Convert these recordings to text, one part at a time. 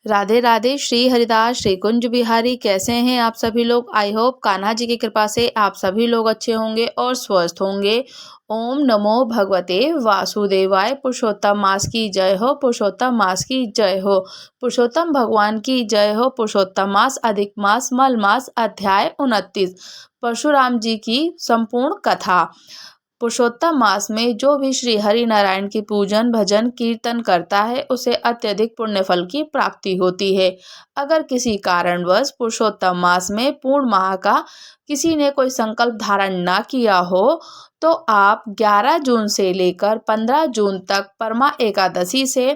राधे राधे। श्री हरिदास श्री कुंज बिहारी। कैसे हैं आप सभी लोग? आई होप कान्हा जी की कृपा से आप सभी लोग अच्छे होंगे और स्वस्थ होंगे। ओम नमो भगवते वासुदेवाय। पुरुषोत्तम मास की जय हो, पुरुषोत्तम मास की जय हो, पुरुषोत्तम भगवान की जय हो। पुरुषोत्तम मास, अधिक मास, मल मास, अध्याय 29। परशुराम जी की संपूर्ण कथा। पुरुषोत्तम मास में जो भी श्री हरि नारायण की पूजन भजन कीर्तन करता है उसे अत्यधिक पुण्य फल की प्राप्ति होती है। अगर किसी कारणवश पुरुषोत्तम मास में पूर्ण माह का किसी ने कोई संकल्प धारण ना किया हो तो आप 11 जून से लेकर 15 जून तक परमा एकादशी से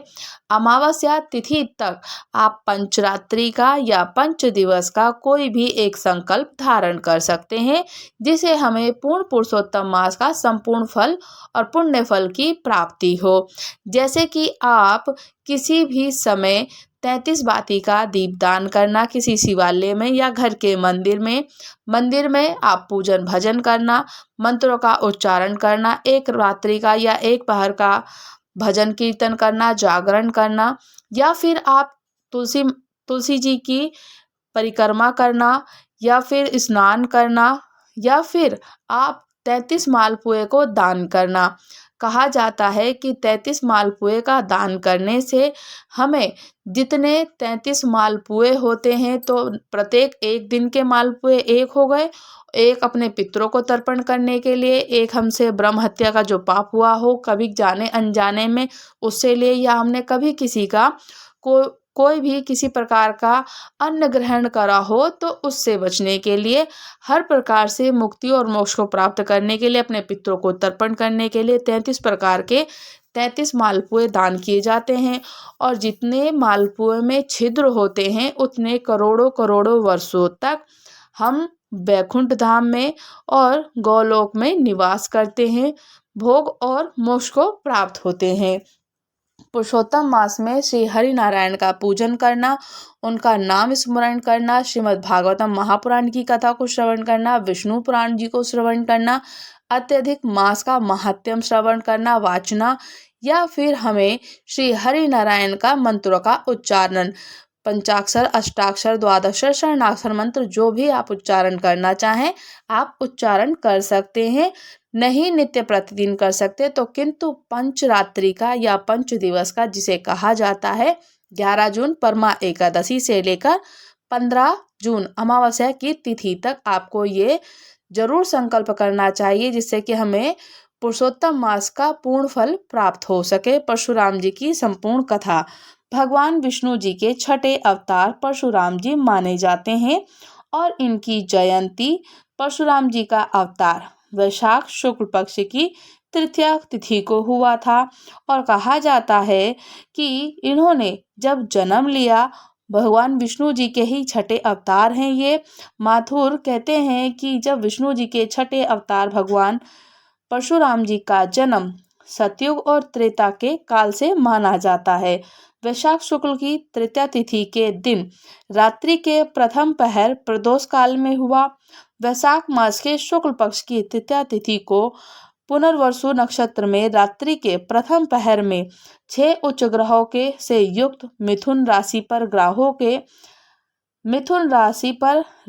अमावस्या तिथि तक आप पंचरात्रि का या पंच दिवस का कोई भी एक संकल्प धारण कर सकते हैं, जिसे हमें पूर्ण पुरुषोत्तम मास का संपूर्ण फल और पुण्य फल की प्राप्ति हो। जैसे कि आप किसी भी समय 33 बाती का दीपदान करना, किसी शिवालय में या घर के मंदिर में आप पूजन भजन करना, मंत्रों का उच्चारण करना, एक रात्रि का या एक पहर का भजन कीर्तन करना, जागरण करना, या फिर आप तुलसी जी की परिक्रमा करना, या फिर स्नान करना, या फिर आप 33 मालपुए को दान करना। कहा जाता है कि 33 मालपुए का दान करने से हमें जितने 33 मालपुए होते हैं तो प्रत्येक एक दिन के मालपुए एक हो गए, एक अपने पितरों को तर्पण करने के लिए, एक हमसे ब्रह्म हत्या का जो पाप हुआ हो कभी जाने अनजाने में उससे लिए, या हमने कभी किसी का कोई भी किसी प्रकार का अन्न ग्रहण करा हो तो उससे बचने के लिए, हर प्रकार से मुक्ति और मोक्ष को प्राप्त करने के लिए, अपने पितरों को तर्पण करने के लिए 33 प्रकार के 33 मालपुए दान किए जाते हैं। और जितने मालपुए में छिद्र होते हैं उतने करोड़ों करोड़ों वर्षों तक हम वैकुंठ धाम में और गौलोक में निवास करते हैं, भोग और मोक्ष को प्राप्त होते हैं। पुरुषोत्तम मास में श्री हरि नारायण का पूजन करना, उनका नाम स्मरण करना, श्रीमद् भागवतम महापुराण की कथा को श्रवण करना, विष्णु पुराण जी को श्रवण करना, अत्यधिक मास का महात्म्य श्रवण करना, वाचना, या फिर हमें श्री हरि नारायण का मंत्रों का उच्चारण, पंचाक्षर, अष्टाक्षर, द्वादशाक्षर, शरणाक्षर मंत्र जो भी आप उच्चारण करना चाहें आप उच्चारण कर सकते हैं। नहीं नित्य प्रतिदिन कर सकते तो किंतु पंचरात्रि का या पंच दिवस का, जिसे कहा जाता है 11 जून परमा एकादशी से लेकर 15 जून अमावस्या की तिथि तक आपको ये जरूर संकल्प करना चाहिए, जिससे कि हमें पुरुषोत्तम मास का पूर्ण फल प्राप्त हो सके। परशुराम जी की संपूर्ण कथा। भगवान विष्णु जी के छठे अवतार परशुराम जी माने जाते हैं और इनकी जयंती परशुराम जी का अवतार वैशाख शुक्ल पक्ष की तृतीया तिथि को हुआ था। और कहा जाता है कि इन्होंने जब जन्म लिया, भगवान विष्णु जी के ही छठे अवतार हैं ये। माथुर कहते हैं कि जब विष्णु जी के छठे अवतार भगवान परशुराम जी का जन्म सतयुग और त्रेता के काल से माना जाता है। वैशाख शुक्ल की तृतीया तिथि के दिन रात्रि के प्रथम पहर प्रदोष काल में हुआ। वैशाख मास के शुक्ल पक्ष की तृतीया तिथि को पुनर्वसु नक्षत्र में रात्रि के प्रथम पहर में 6 उच्च ग्रहों के से युक्त मिथुन राशि पर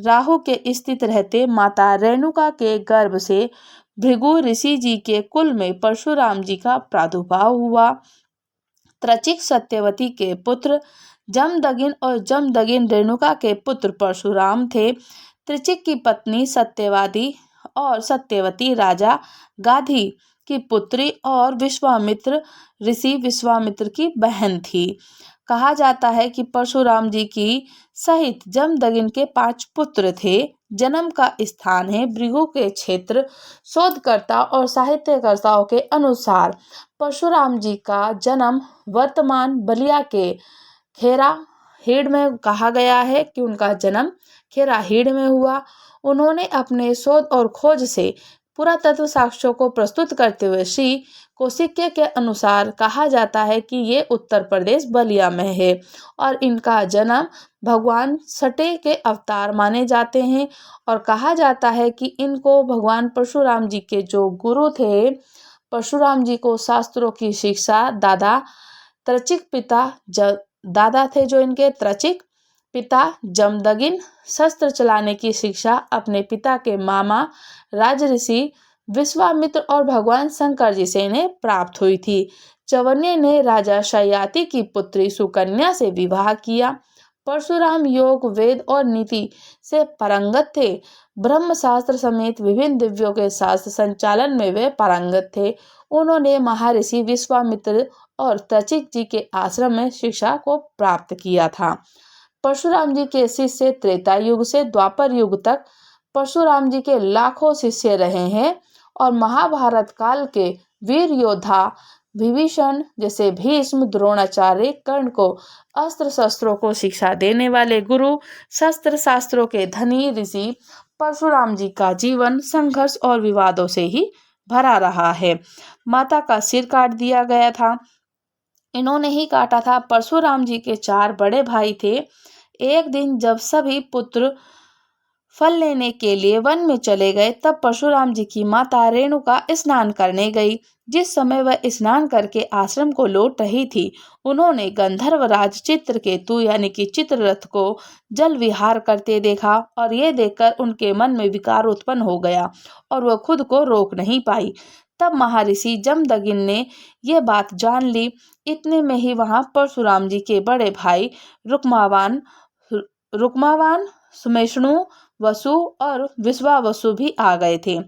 राहु के स्थित रहते माता रेणुका के गर्भ से भृगु ऋषि जी के कुल में परशुराम जी का प्रादुर्भाव हुआ। त्रचिक सत्यवती के पुत्र जमदगिन और जमदगिन रेणुका के पुत्र परशुराम थे। त्रिचिक की पत्नी सत्यवादी और सत्यवती राजा गाधी की पुत्री और विश्वामित्र की बहन थी। कहा जाता है कि परशुराम जी की सहित जमदगिन के 5 पुत्र थे। जन्म का स्थान है भृगु के क्षेत्र। शोधकर्ता और साहित्यकर्ताओं के अनुसार परशुराम जी का जन्म वर्तमान बलिया के खेराहीड़ में कहा गया है कि उनका जन्म खेराहीड़ में हुआ। उन्होंने अपने शोध और खोज से पुरातत्व साक्ष्यों को प्रस्तुत करते हुए श्री कौशिक्य के अनुसार कहा जाता है कि ये उत्तर प्रदेश बलिया में है और इनका जन्म भगवान सटे के अवतार माने जाते हैं। और कहा जाता है कि इनको भगवान परशुराम जी के जो गुरु थे, परशुराम जी को शास्त्रों की शिक्षा दादा त्रचिक पिता दादा थे जो इनके त्रचिक, पिता जमदगिन। शस्त्र चलाने की शिक्षा अपने पिता के मामा राजऋषि विश्वामित्र और भगवान शंकर जी से इन्हें प्राप्त हुई थी। चवन्य ने राजा शयाति की पुत्री सुकन्या से विवाह किया। परशुराम योग, वेद और नीति से पारंगत थे। ब्रह्म शास्त्र समेत विभिन्न दिव्यों के शास्त्र संचालन में वे पारंगत थे। उन्होंने महर्षि विश्वामित्र और त्रचिक जी के आश्रम में शिक्षा को प्राप्त किया था। परशुराम जी के शिष्य त्रेता युग से द्वापर युग तक परशुराम जी के लाखों शिष्य रहे हैं और महाभारत काल के वीर योद्धा विभीषण जैसे भीष्म, द्रोणाचार्य, कर्ण को अस्त्र शस्त्रों को शिक्षा देने वाले गुरु, शस्त्र शास्त्रों के धनी ऋषि परशुराम जी का जीवन संघर्ष और विवादों से ही भरा रहा है। माता का सिर काट दिया गया था, इन्होंने ही काटा था। परशुराम जी के 4 बड़े भाई थे। एक दिन जब सभी पुत्र फल लेने के लिए वन में चले गए, तब परशुराम जी की माता रेणुका स्नान करने गई। जिस समय वह स्नान करके आश्रम को लौट रही थी, उन्होंने गंधर्वराज चित्रकेतु यानी कि चित्ररथ को जल विहार करते देखा और ये देखकर उनके मन में विकार उत्पन्न हो गया और वह खुद को रोक नहीं पाई। तब महर्षि जमदगिन ने ये बात जान ली। इतने में ही वहां परशुराम जी के बड़े भाई रुक्मावान, सुमेष्णु, वसु और विश्वावसु भी आ गए थे।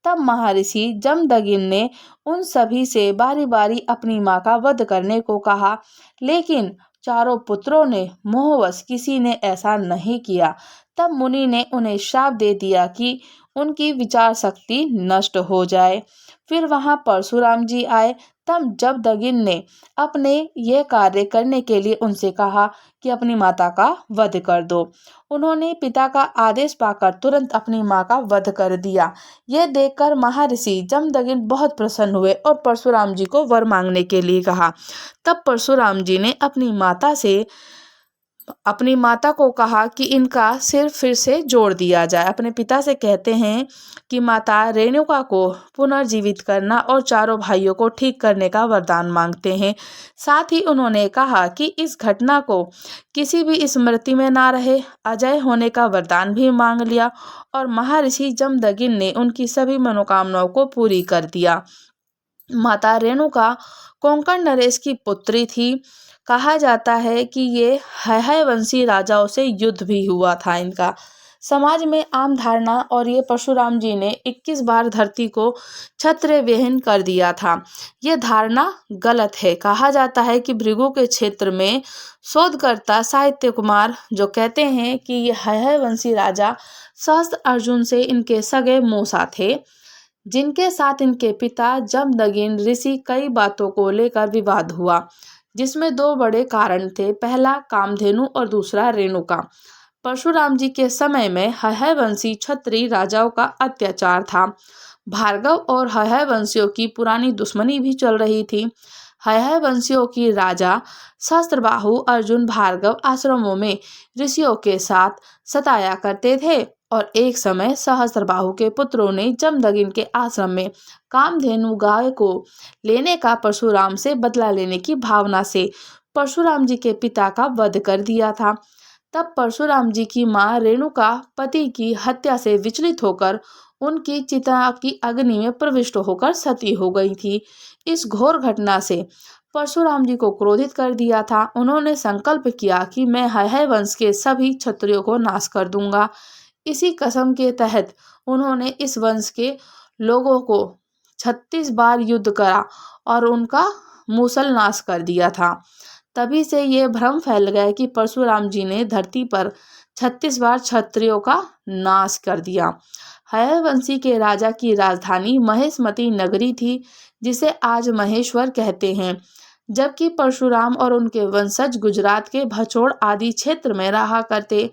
तब महर्षि जमदगिन ने उन सभी से बारी बारी अपनी मां का वध करने को कहा, लेकिन चारों पुत्रों ने मोहवश किसी ने ऐसा नहीं किया। तब मुनि ने उन्हें शाप दे दिया कि उनकी विचार शक्ति नष्ट हो जाए। फिर वहां परशुराम जी आए। तब जमदगिन ने अपने ये कार्य करने के लिए उनसे कहा कि अपनी माता का वध कर दो। उन्होंने पिता का आदेश पाकर तुरंत अपनी मां का वध कर दिया। यह देखकर महर्षि जमदगिन बहुत प्रसन्न हुए और परशुराम जी को वर मांगने के लिए कहा। तब परशुराम जी ने अपनी माता को कहा कि इनका सिर फिर से जोड़ दिया जाए। अपने पिता से कहते हैं कि माता रेणुका को पुनर्जीवित करना और चारों भाइयों को ठीक करने का वरदान मांगते हैं। साथ ही उन्होंने कहा कि इस घटना को किसी भी स्मृति में ना रहे, अजय होने का वरदान भी मांग लिया और महर्षि जमदगिन ने उनकी सभी मनोकामनाओं को पूरी कर दिया। माता रेणुका कोंकण नरेश की पुत्री थी। कहा जाता है कि ये हैहय वंशी राजाओं से युद्ध भी हुआ था इनका। समाज में आम धारणा और ये परशुराम जी ने 21 बार धरती को क्षत्रिय विहीन कर दिया था। ये धारणा गलत है। कहा जाता है कि भृगु के क्षेत्र में शोधकर्ता साहित्य कुमार जो कहते हैं कि ये हैहय वंशी राजा सहस्त्र अर्जुन से इनके सगे मौसा थे, जिनके साथ इनके पिता जमदगिन ऋषि कई बातों को लेकर विवाद हुआ, जिसमें 2 बड़े कारण थे। पहला कामधेनु और दूसरा रेणुका। परशुराम जी के समय में हैहय वंशी क्षत्रिय राजाओं का अत्याचार था। भार्गव और हैहय वंशियों की पुरानी दुश्मनी भी चल रही थी। हैहय वंशियों की राजा सहस्त्रबाहु अर्जुन भार्गव आश्रमों में ऋषियों के साथ सताया करते थे और एक समय सहस्त्रबाहु के पुत्रों ने जमदगिन के आश्रम में कामधेनु गाय को लेने का परशुराम से बदला लेने की भावना से परशुराम जी के पिता का वध कर दिया था। तब परशुराम जी की मां रेणुका पति की हत्या से विचलित होकर उनकी चिता की अग्नि में प्रविष्ट होकर सती हो गई थी। इस घोर घटना से परशुराम जी को क्रोधित कर दिया था। उन्होंने संकल्प किया कि मैं हैहय वंश के सभी क्षत्रियों को नाश कर दूंगा। इसी कसम के तहत उन्होंने इस वंश के लोगों को 36 बार युद्ध करा और उनका मूसल नाश कर दिया था। तभी से ये भ्रम फैल गया कि परशुराम जी ने धरती पर 36 बार क्षत्रियों का नाश कर दिया। हैहय वंशी के राजा की राजधानी महेशमती नगरी थी, जिसे आज महेश्वर कहते हैं। जबकि परशुराम और उनके वंशज गुजरात के भचोड़ आदि क्षेत्र में रहा करते।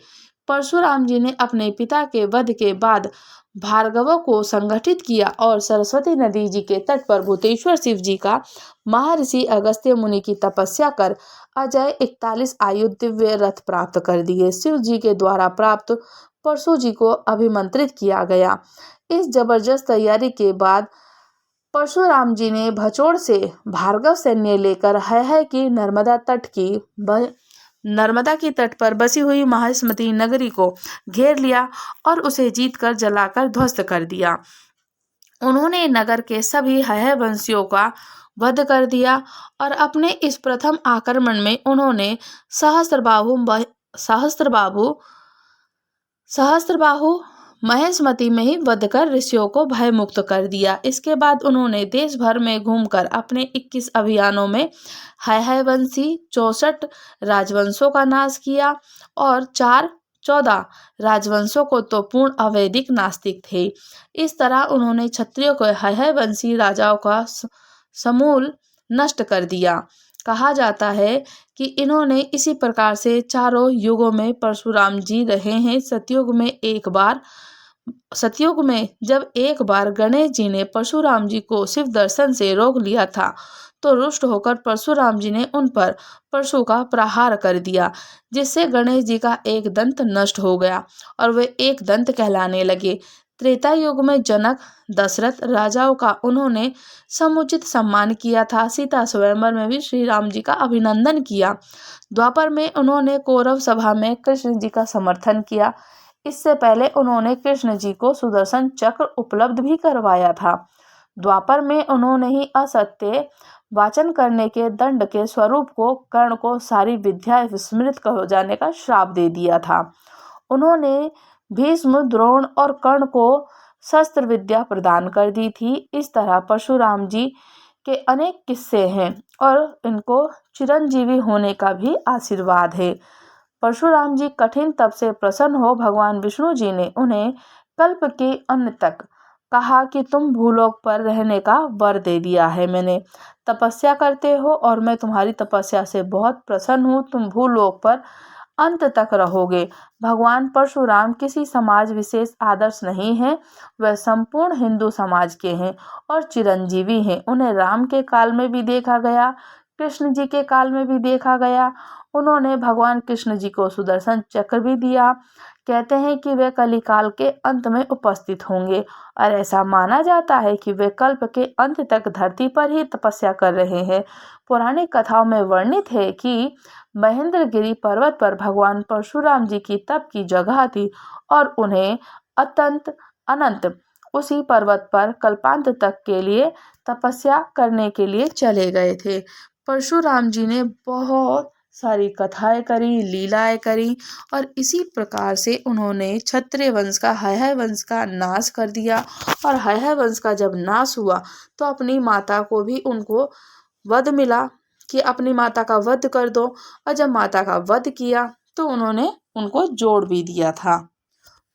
परशुराम जी ने अपने पिता के वध के बाद भार्गवों को संगठित किया और सरस्वती नदी जी के तट पर भूतेश्वर शिव जी का महर्षि अगस्त्य मुनि की तपस्या कर अजय 41 आयुध दिव्य रथ प्राप्त कर दिए। शिव जी के द्वारा प्राप्त परशु जी को अभिमंत्रित किया गया। इस जबरदस्त तैयारी के बाद परशुराम जी ने भचोड़ से भार्गव सैन्य लेकर हैहय की नर्मदा तट की नर्मदा के तट पर बसी हुई माहिष्मती नगरी को घेर लिया और उसे जीतकर जलाकर ध्वस्त कर दिया। उन्होंने नगर के सभी हयवंशियों का वध कर दिया और अपने इस प्रथम आक्रमण में उन्होंने सहस्त्रबाहु सहस्त्रबाहु महेशमती में ही वध कर ऋषियों को भय मुक्त कर दिया। इसके बाद उन्होंने देश भर में घूमकर अपने 21 अभियानों में हयवंशी 64 राजवंशों का नाश किया और 14 राजवंशों को तो पूर्ण अवैदिक नास्तिक थे। इस तरह उन्होंने क्षत्रियों को हयवंशी राजाओं का समूल नष्ट कर दिया। कहा जाता है कि इन्होंने इसी प्रकार से चारों युगों में परशुराम जी रहे हैं। सतयुग में जब एक बार गणेश जी ने परशुराम जी को शिव दर्शन से रोक लिया था, तो रुष्ट होकर परशुराम जी ने उन पर परशु का प्रहार कर दिया, जिससे गणेश जी का एक दंत नष्ट हो गया और वे एक दंत कहलाने लगे। त्रेता युग में जनक दशरथ राजाओं का उन्होंने समुचित सम्मान किया था। सीता स्वयंवर में भी श्री राम जी का अभिनंदन किया। द्वापर में उन्होंने कौरव सभा में कृष्ण जी का समर्थन किया। इससे पहले उन्होंने कृष्ण जी को सुदर्शन चक्र उपलब्ध भी करवाया था। द्वापर में उन्होंने ही असत्य वाचन करने के दंड के स्वरूप को कर्ण को सारी विद्या विस्मृत हो जाने का श्राप दे दिया था। उन्होंने भीष्म, द्रोण और कर्ण को शस्त्र विद्या प्रदान कर दी थी। इस तरह परशुराम जी के अनेक किस्से हैं और इनको चिरंजीवी होने का भी आशीर्वाद है। परशुराम जी कठिन तप से प्रसन्न हो भगवान विष्णु जी ने उन्हें कल्प के अंत तक कहा कि तुम भूलोक पर रहने का वर दे दिया है। मैंने तपस्या करते हो और मैं तुम्हारी तपस्या से बहुत प्रसन्न हूँ। तुम भूलोक पर अंत तक रहोगे। भगवान परशुराम किसी समाज विशेष आदर्श नहीं है, वह संपूर्ण हिंदू समाज के हैं और चिरंजीवी हैं। उन्हें राम के काल में भी देखा गया, कृष्ण जी के काल में भी देखा गया। उन्होंने भगवान कृष्ण जी को सुदर्शन चक्र भी दिया। कहते हैं कि वे कलिकाल के अंत में उपस्थित होंगे और ऐसा माना जाता है कि वे कल्प के अंत तक धरती पर ही तपस्या कर रहे हैं। पौराणिक कथाओं में वर्णित है कि महेंद्रगिरी पर्वत पर भगवान परशुराम जी की तप की जगह थी और उन्हें अनंत उसी पर्वत पर कल्पांत तक के लिए तपस्या करने के लिए चले गए थे। परशुराम जी ने बहुत सारी कथाएं करी, लीलाएं करी और इसी प्रकार से उन्होंने क्षत्रिय वंश का हयवंश का नाश कर दिया। और हयवंश का जब नाश हुआ तो अपनी माता को भी उनको वध मिला कि अपनी माता का वध कर दो, और जब माता का वध किया तो उन्होंने उनको जोड़ भी दिया था।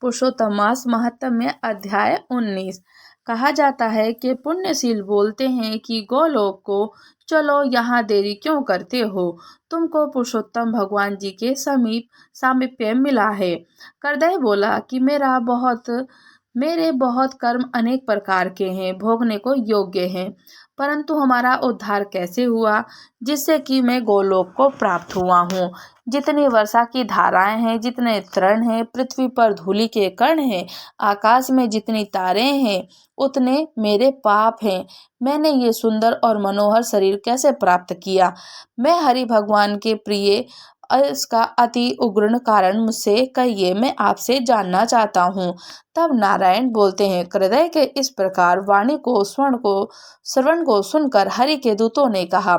पुरुषोत्तम मास महात्म्य अध्याय 19। कहा जाता है कि पुण्यशील बोलते हैं कि गोलोक को चलो, यहाँ देरी क्यों करते हो, तुमको पुरुषोत्तम भगवान जी के सामीप्य मिला है। करदय बोला कि मेरे बहुत कर्म अनेक प्रकार के हैं, भोगने को योग्य हैं, परंतु हमारा उद्धार कैसे हुआ जिससे कि मैं गोलोक को प्राप्त हुआ हूँ। जितनी वर्षा की धाराएं हैं, जितने तृण हैं, पृथ्वी पर धूलि के कण हैं, आकाश में जितनी तारें हैं, उतने मेरे पाप हैं। मैंने ये सुंदर और मनोहर शरीर कैसे प्राप्त किया? मैं हरि भगवान के प्रिय, इसका अति उग्र कारण मुझसे कहिए, मैं आपसे जानना चाहता हूँ। तब नारायण बोलते हैं, हृदय के इस प्रकार वाणी को श्रवण को सुनकर हरि के दूतों ने कहा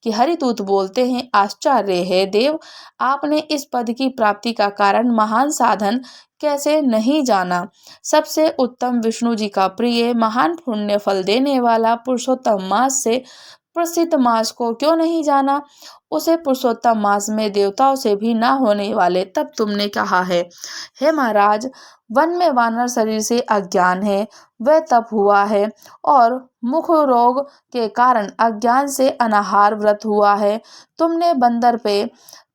कि हरिदूत बोलते हैं, आश्चर्य है देव, आपने इस पद की प्राप्ति का कारण महान साधन कैसे नहीं जाना। सबसे उत्तम विष्णु जी का प्रिय, महान पुण्य फल देने वाला पुरुषोत्तम मास से प्रसिद्ध मास को क्यों नहीं जाना? उसे पुरुषोत्तम मास में देवताओं से भी ना होने वाले तब तुमने कहा है। हे महाराज, वन में वानर शरीर से अज्ञान है, वह तप हुआ है और मुख रोग के कारण अज्ञान से अनाहार व्रत हुआ है। तुमने बंदर पे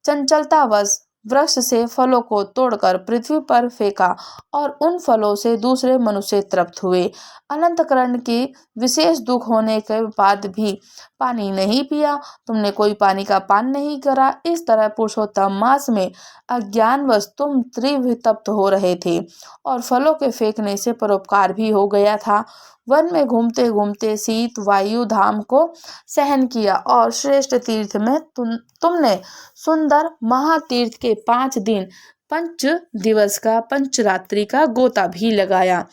चंचलतावश वृक्ष से फलों को तोड़कर पृथ्वी पर फेंका और उन फलों से दूसरे मनुष्य तृप्त हुए। अनंतकरण की विशेष दुख होने के बाद भी पानी नहीं पिया, तुमने कोई पानी का पान नहीं करा। इस तरह पुरुषोत्तम मास में अज्ञानवश तुम तीव्र तप्त हो रहे थे और फलों के फेंकने से परोपकार भी हो गया था। वन में घूमते घूमते शीत वायु धाम को सहन किया और श्रेष्ठ तीर्थ में तुमने सुंदर महातीर्थ के 5 दिन 5 दिवस का पंचरात्रि का गोता भी लगाया,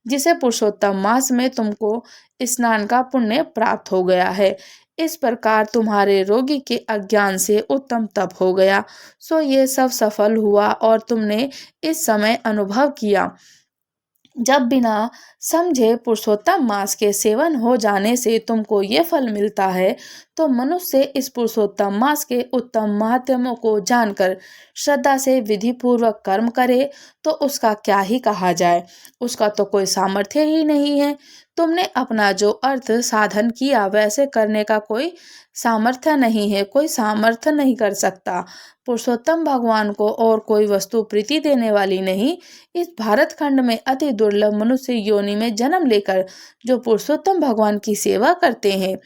जिसे पुरुषोत्तम मास में तुमको स्नान का पुण्य प्राप्त हो गया है। इस प्रकार तुम्हारे रोगी के अज्ञान से उत्तम तप हो गया, सो ये सब सफल हुआ और तुमने इस समय अनुभव किया। जब बिना समझे पुरुषोत्तम मास के सेवन हो जाने से तुमको ये फल मिलता है, तो मनुष्य इस पुरुषोत्तम मास के उत्तम महात्म्यों को जानकर श्रद्धा से विधि पूर्वक कर्म करे तो उसका क्या ही कहा जाए। उसका तो कोई सामर्थ्य ही नहीं है। तुमने अपना जो अर्थ साधन किया वैसे करने का कोई सामर्थ्य नहीं है, कोई सामर्थ्य नहीं कर सकता। पुरुषोत्तम भगवान को और कोई वस्तु प्रीति देने वाली नहीं। इस भारत खंड में अति दुर्लभ मनुष्य योनि में जन्म लेकर जो पुरुषोत्तम भगवान की सेवा करते हैं,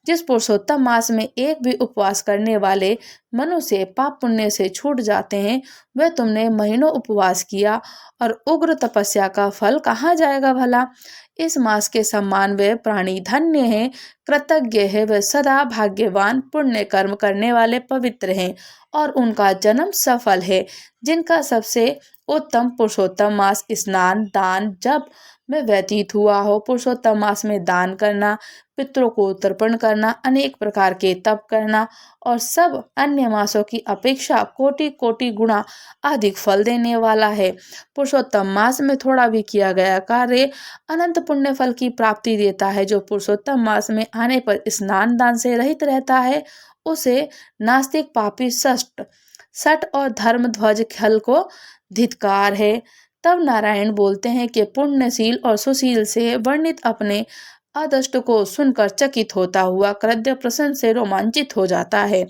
जिस पुरुषोत्तम मास में एक भी उपवास करने वाले मनुष्य पाप पुण्य से छूट जाते हैं, वह तुमने महीनों उपवास किया और उग्र तपस्या का फल कहाँ जाएगा भला। इस मास के सम्मान वे प्राणी धन्य है, कृतज्ञ है, वे सदा भाग्यवान पुण्य कर्म करने वाले पवित्र हैं और उनका जन्म सफल है, जिनका सबसे उत्तम पुरुषोत्तम मास स्नान दान जप में व्यतीत हुआ हो। पुरुषोत्तम मास में दान करना, पितरों को तर्पण करना, अनेक प्रकार के तप करना और सब अन्य मासों की अपेक्षा कोटि कोटि गुणा अधिक फल देने वाला है। पुरुषोत्तम मास में थोड़ा भी किया गया कार्य अनंत पुण्य फल की प्राप्ति देता है। जो पुरुषोत्तम मास में आने पर स्नान दान से रहित रहता है, उसे नास्तिक पापी सट और धर्म ध्वज खल को धिक्कार है। तब नारायण बोलते हैं कि पुण्यशील और सुशील से वर्णित अपने अदृष्ट को सुनकर चकित होता हुआ कृत्य प्रसन्न से रोमांचित हो जाता है।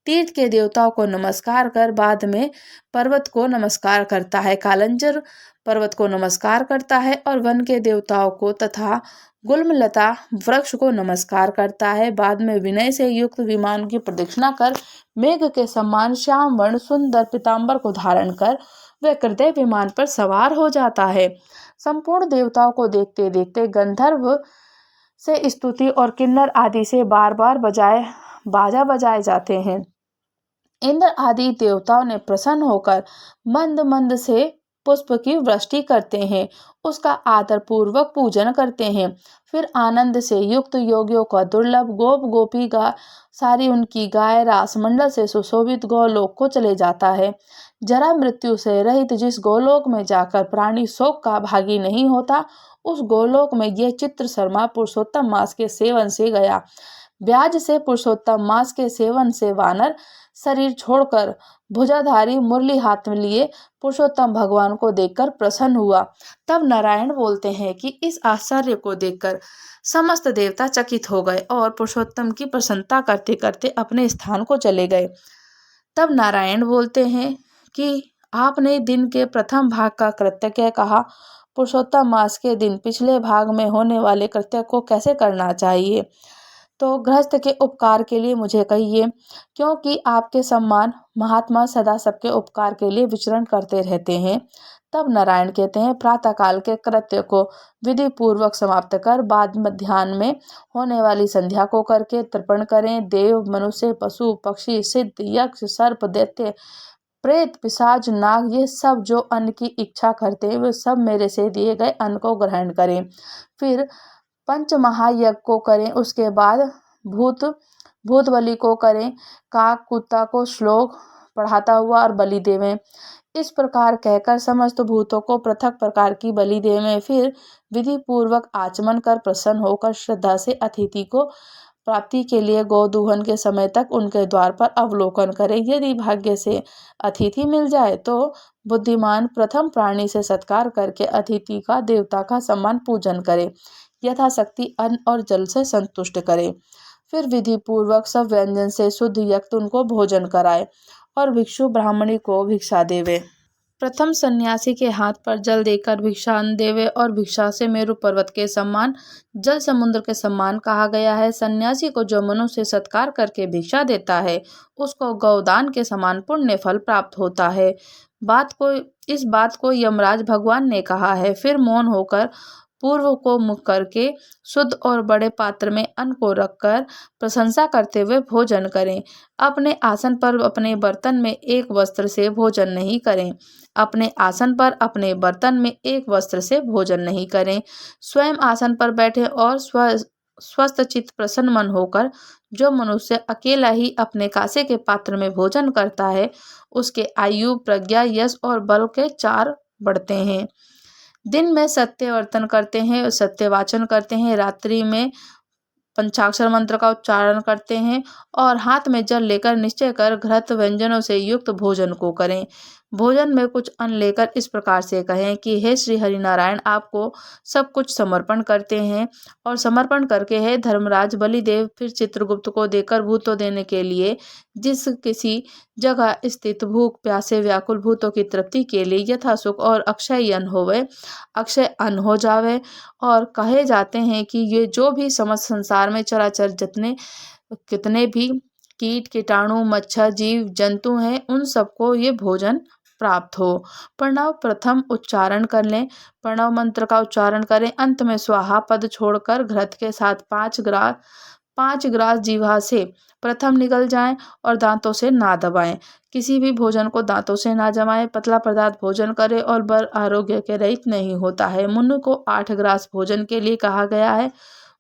तीर्थ के देवताओं को नमस्कार कर बाद में पर्वत को नमस्कार करता है, कालंजर पर्वत को नमस्कार करता है और वन के देवताओं को तथा गुल्मलता वृक्ष को नमस्कार करता है। बाद में विनय से युक्त विमान की प्रदक्षिणा कर मेघ के समान श्याम वर्ण सुंदर पीताम्बर को धारण कर वह हृदय विमान पर सवार हो जाता है। संपूर्ण देवताओं को देखते देखते गंधर्व से स्तुति और किन्नर आदि से बार बार बाजा बजाए जाते हैं। इंद्र आदि देवताओं ने प्रसन्न होकर मंद मंद से पुष्प की वृष्टि करते हैं, उसका आदर पूर्वक पूजन करते हैं। फिर आनंद से युक्त योगियों का दुर्लभ गोप गोपी गा सारी उनकी गाय रासमंडल से सुशोभित गोलोक को चले जाता है। जरा मृत्यु से रहित जिस गोलोक में जाकर प्राणी शोक का भागी नहीं होता, उस गोलोक में यह चित्र शर्मा पुरुषोत्तम मास के सेवन से गया। ब्याज से पुरुषोत्तम मास के सेवन से वानर शरीर छोड़कर भुजाधारी मुरली हाथ में लिए पुरुषोत्तम भगवान को देखकर प्रसन्न हुआ। तब नारायण बोलते हैं कि इस आश्चर्य को देखकर समस्त देवता चकित हो गए और पुरुषोत्तम की प्रसन्नता करते करते अपने स्थान को चले गए। तब नारायण बोलते हैं कि आपने दिन के प्रथम भाग का कृत्य क्या कहा, पुरुषोत्तम मास के दिन पिछले भाग में होने वाले कृत्य को कैसे करना चाहिए, तो गृहस्थ के उपकार के लिए मुझे कहिए, क्योंकि आपके सम्मान महात्मा सदा सबके उपकार के लिए विचरण करते रहते हैं। तब नारायण कहते हैं, प्रातःकाल के कृत्य को विधि पूर्वक समाप्त कर बाद मध्याह्न में होने वाली संध्या को करके तर्पण करें। देव मनुष्य पशु पक्षी सिद्ध यक्ष सर्प दैत्य प्रेत पिशाच नाग ये सब जो अन्न की इच्छा करते हैं, वे सब मेरे से दिए गए अन्न को ग्रहण करें। फिर पंच महायज्ञ को करें, उसके बाद भूत बलि को करें, काक कुत्ता को श्लोक पढ़ाता हुआ और बलि देवें। इस प्रकार कहकर समस्त भूतों को पृथक प्रकार की बलि देवें। फिर विधि पूर्वक आचमन कर प्रसन्न होकर श्रद्धा से अतिथि को प्राप्ति के लिए गोदूहन के समय तक उनके द्वार पर अवलोकन करें। यदि भाग्य से अतिथि मिल जाए तो बुद्धिमान प्रथम प्राणी से सत्कार करके अतिथि का देवता का सम्मान पूजन करे, यथाशक्ति अन्न और जल से संतुष्ट करे। फिर विधि पूर्वक सब व्यंजन से शुद्ध युक्त उनको भोजन कराए और भिक्षु ब्राह्मणी को भिक्षा देवे। प्रथम सन्यासी के हाथ पर जल देकर भिक्षा देवे और भिक्षा से मेरु पर्वत के समान जल समुद्र के समान कहा गया है। सन्यासी को जो मनुष्य सत्कार करके भिक्षा देता है, उसको गौदान के समान पुण्य फल प्राप्त होता है। इस बात को यमराज भगवान ने कहा है। फिर मौन होकर पूर्व को मुख करके शुद्ध और बड़े पात्र में अन्न को रखकर प्रशंसा करते हुए भोजन करें। अपने आसन पर अपने बर्तन में एक वस्त्र से भोजन नहीं करें। अपने आसन पर अपने बर्तन में एक वस्त्र से भोजन नहीं करें। स्वयं आसन पर बैठे और स्वस्थ चित्त प्रसन्न मन होकर जो मनुष्य अकेला ही अपने कांसे के पात्र में भोजन करता है, उसके आयु, प्रज्ञा, यश और बल के 4 बढ़ते हैं। दिन में सत्य वर्तन करते हैं, सत्य वाचन करते हैं, रात्रि में पंचाक्षर मंत्र का उच्चारण करते हैं और हाथ में जल लेकर निश्चय कर घृत व्यंजनों से युक्त भोजन को करें। भोजन में कुछ अन्न लेकर इस प्रकार से कहें कि हे श्री हरिनारायण, आपको सब कुछ समर्पण करते हैं और समर्पण करके हे धर्मराज बलिदेव फिर चित्रगुप्त को देकर भूतों देने के लिए जिस किसी जगह स्थित भूख प्यासे व्याकुल भूतों की तृप्ति के लिए यथा सुख और अक्षय अन्न होवे, अक्षय अन्न हो जावे। और कहे जाते हैं कि ये जो भी समस्त संसार में चराचर जितने कितने भी कीट कीटाणु मच्छर जीव जंतु हैं, उन सबको ये भोजन प्राप्त हो। प्रणव प्रथम उच्चारण कर लें। प्रणव मंत्र का उच्चारण करें। अंत में स्वाहा पद छोड़कर घृत के साथ 5 ग्रास जीवा से प्रथम निकल जाएं और दांतों से ना दबाएं। किसी भी भोजन को दांतों से ना जमाएं। पतला पदार्थ भोजन करें और बर आरोग्य के रहित नहीं होता है। मुनि को 8 ग्रास भोजन के लिए कहा गया है।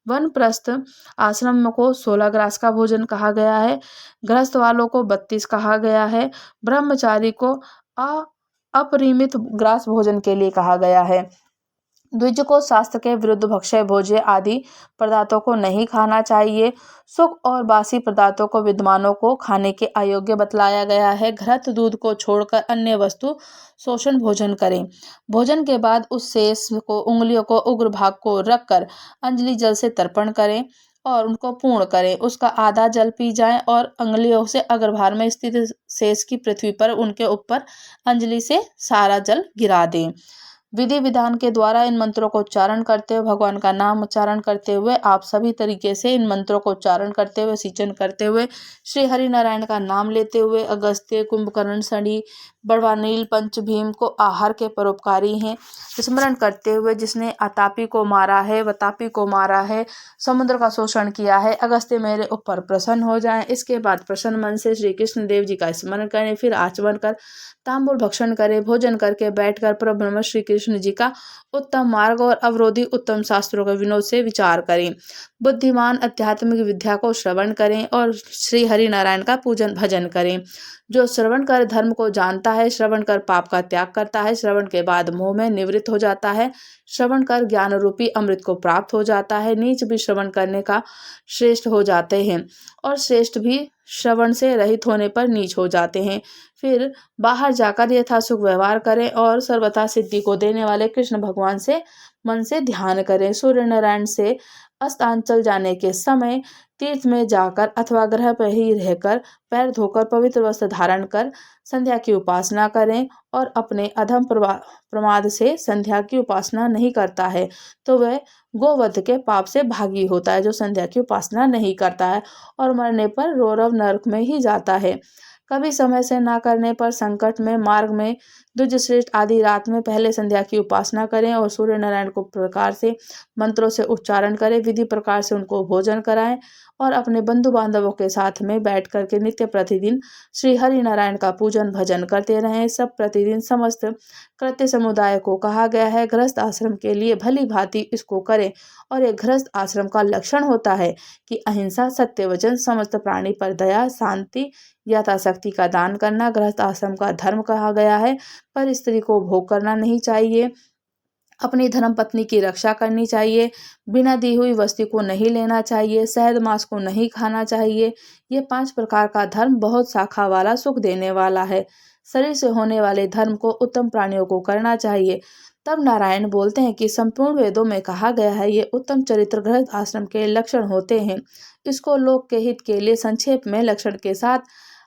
वनप्रस्थ आश्रम को 16 ग्रास का भोजन कहा गया है। गृहस्थ वालों को 32 कहा गया है। ब्रह्मचारी को अपरिमित ग्रास भोजन के लिए कहा गया है। द्विज को शास्त्र के विरुद्ध भक्ष्य भोज्य आदि पदार्थों को नहीं खाना चाहिए। सुख और बासी पदार्थों को विद्वानों को खाने के अयोग्य बतलाया गया है। घृत दूध को छोड़कर अन्य वस्तु शोषण भोजन करें। भोजन के बाद उस शेष को उंगलियों को उग्र भाग को रखकर अंजलि जल से तर्पण करें और उनको पूर्ण करें। उसका आधा जल पी जाएं और अंगुलियों से अग्रभाग में स्थित शेष की पृथ्वी पर उनके ऊपर अंजलि से सारा जल गिरा दें। विधि विधान के द्वारा इन मंत्रों को उच्चारण करते हुए भगवान का नाम उच्चारण करते हुए आप सभी तरीके से इन मंत्रों को उच्चारण करते हुए सिंचन करते हुए श्री हरि नारायण का नाम लेते हुए अगस्त्य कुंभकर्ण शनि बड़वानील पंच भीम को आहार के परोपकारी हैं स्मरण करते हुए जिसने अतापी को मारा है वतापी को मारा है समुद्र का शोषण किया है अगस्त्य मेरे ऊपर प्रसन्न हो जाएं। इसके बाद प्रसन्न मन से श्री कृष्ण देव जी का स्मरण करें। फिर आचमन कर तांबूल भक्षण करें। भोजन करके बैठकर परब्रह्म श्री कृष्ण जी का उत्तम मार्ग और अवरोधी उत्तम शास्त्रों के विनोद से विचार करें। बुद्धिमान आध्यात्मिक विद्या को श्रवण करें और श्री हरि नारायण का पूजन भजन करें। जो श्रवण कर धर्म को जानता है, श्रवण कर पाप का त्याग करता है, श्रवण के बाद मोह में निवृत्त हो जाता है, श्रवण कर ज्ञान रूपी अमृत को प्राप्त हो जाता है। नीच भी श्रवण करने का श्रेष्ठ हो जाते हैं और श्रेष्ठ भी श्रवण से रहित होने पर नीच हो जाते हैं। फिर बाहर जाकर यथासुख व्यवहार करें और सर्वथा सिद्धि को देने वाले कृष्ण भगवान से मन से ध्यान करें। सूर्य नारायण से अस्तांचल जाने के समय तीर्थ में जाकर अथवा ग्रह पर ही रहकर पैर धोकर पवित्र वस्त्र धारण कर संध्या की उपासना करें और अपने अधम प्रमाद से संध्या की उपासना नहीं करता है तो वह गोवध के पाप से भागी होता है। जो संध्या की उपासना नहीं करता है और मरने पर रौरव नरक में ही जाता है। कभी समय से ना करने पर संकट में मार्ग में द्विज श्रेष्ठ आदि रात में पहले संध्या की उपासना करें और सूर्य नारायण को प्रकार से मंत्रों से उच्चारण करें। विधि प्रकार से उनको भोजन कराएं और अपने बंधु बांधवों के साथ में बैठ करके नित्य प्रतिदिन श्री हरि नारायण का पूजन भजन करते रहें। सब प्रतिदिन समस्त कृत्य समुदाय को कहा गया है गृहस्थ आश्रम के लिए भली भांति इसको करें और एक गृहस्थ आश्रम का लक्षण होता है कि अहिंसा सत्य वचन समस्त प्राणी पर दया शांति यथाशक्ति का दान करना गृहस्थ आश्रम का धर्म कहा गया है। पर स्त्री को भोग करना नहीं चाहिए। अपनी धर्म पत्नी की रक्षा करनी चाहिए। बिना दी हुई वस्तु को नहीं लेना चाहिए। शहद मांस को नहीं खाना चाहिए। ये 5 प्रकार का धर्म बहुत शाखा वाला सुख देने वाला है। शरीर से होने वाले धर्म को उत्तम प्राणियों को करना चाहिए। तब नारायण बोलते हैं कि संपूर्ण वेदों में कहा गया है ये उत्तम चरित्र गृहस्थ आश्रम के लक्षण होते हैं। इसको लोक के हित के लिए संक्षेप में लक्षण के साथ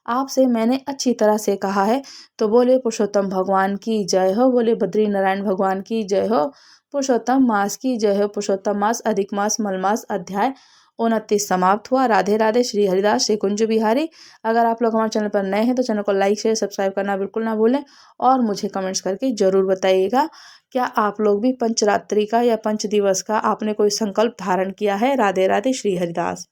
आपसे मैंने अच्छी तरह से कहा है। तो बोले पुरुषोत्तम भगवान की जय हो। बोले बद्री नारायण भगवान की जय हो। पुरुषोत्तम मास की जय हो। पुरुषोत्तम मास अधिक मास मलमास अध्याय 29 समाप्त हुआ। राधे राधे। श्री हरिदास श्री कुंज बिहारी। अगर आप लोग हमारे चैनल पर नए हैं तो चैनल को लाइक शेयर सब्सक्राइब करना बिल्कुल ना भूलें और मुझे कमेंट्स करके जरूर बताइएगा। क्या आप लोग भी पंचरात्रि का या पंच दिवस का आपने कोई संकल्प धारण किया है? राधे राधे। श्री हरिदास।